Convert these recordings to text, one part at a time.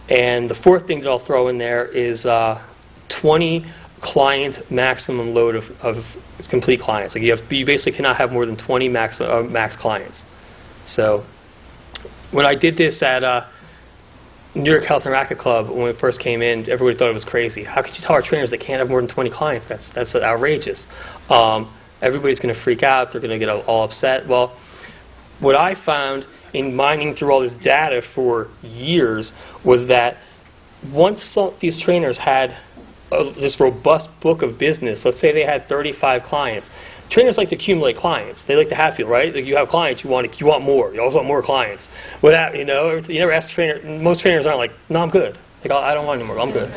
And the fourth thing that I'll throw in there is 20 client maximum load of complete clients. Like you basically cannot have more than 20 max clients. So when I did this at New York Health and Racket Club, when we first came in, everybody thought it was crazy. How could you tell our trainers they can't have more than 20 clients? That's outrageous. Everybody's going to freak out. They're going to get all upset. Well, what I found in mining through all this data for years was that once these trainers had this robust book of business, let's say they had 35 clients. Trainers like to accumulate clients. They like to have people, right? Like you have clients, you want more. You always want more clients. Without, you never ask a trainer. Most trainers aren't like, no, I'm good. Like, I don't want any more. I'm good.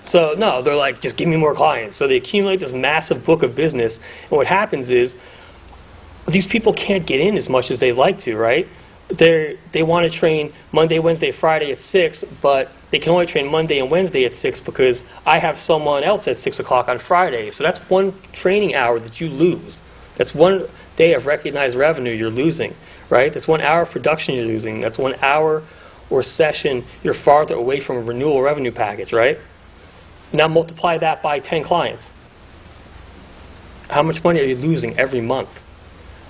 So no, they're like, just give me more clients. So they accumulate this massive book of business, and what happens is these people can't get in as much as they'd like to, right? They want to train Monday, Wednesday, Friday at 6, but they can only train Monday and Wednesday at 6 because I have someone else at 6 o'clock on Friday. So that's one training hour that you lose. That's one day of recognized revenue you're losing, right? That's 1 hour of production you're losing. That's 1 hour or session you're farther away from a renewal revenue package, right? Now multiply that by 10 clients. How much money are you losing every month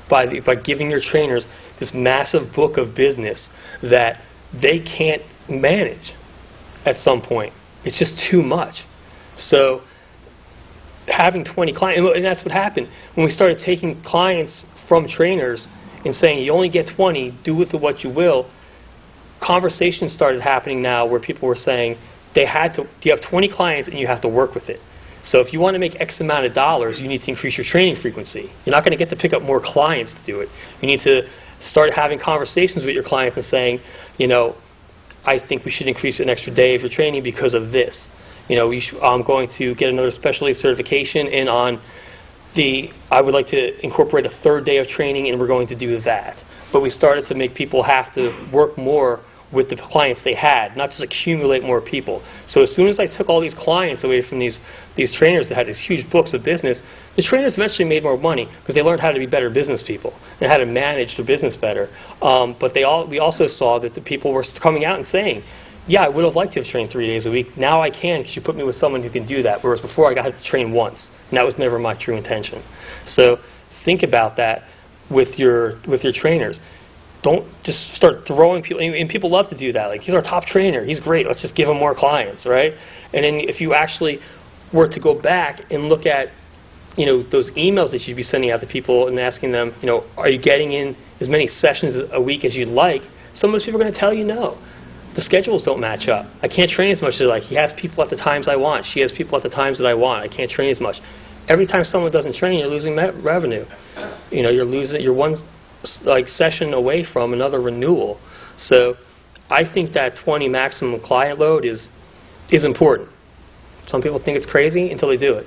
by giving your trainers this massive book of business that they can't manage at some point? It's just too much. So having 20 clients, and that's what happened when we started taking clients from trainers and saying you only get 20, do with it what you will. Conversations started happening now where people were saying you have 20 clients and you have to work with it. So if you want to make X amount of dollars, you need to increase your training frequency. You're not going to get to pick up more clients to do it. You need to start having conversations with your clients and saying, I think we should increase an extra day of your training because of this. I'm going to get another specialty certification, and I would like to incorporate a third day of training, and we're going to do that. But we started to make people have to work more with the clients they had, not just accumulate more people. So as soon as I took all these clients away from these trainers that had these huge books of business, the trainers eventually made more money because they learned how to be better business people and how to manage their business better. But we also saw that the people were coming out and saying, yeah, I would have liked to have trained 3 days a week. Now I can because you put me with someone who can do that, whereas before I got to train once, and that was never my true intention. So think about that with your trainers. Don't just start throwing people, and people love to do that. Like, he's our top trainer, he's great, let's just give him more clients, right? And then if you actually were to go back and look at, those emails that you'd be sending out to people and asking them, are you getting in as many sessions a week as you'd like? Some of those people are going to tell you no. The schedules don't match up. I can't train as much as I like. He has people at the times I want. She has people at the times that I want. I can't train as much. Every time someone doesn't train, you're losing revenue. You're one session away from another renewal. So I think that 20 maximum client load is important. Some people think it's crazy until they do it.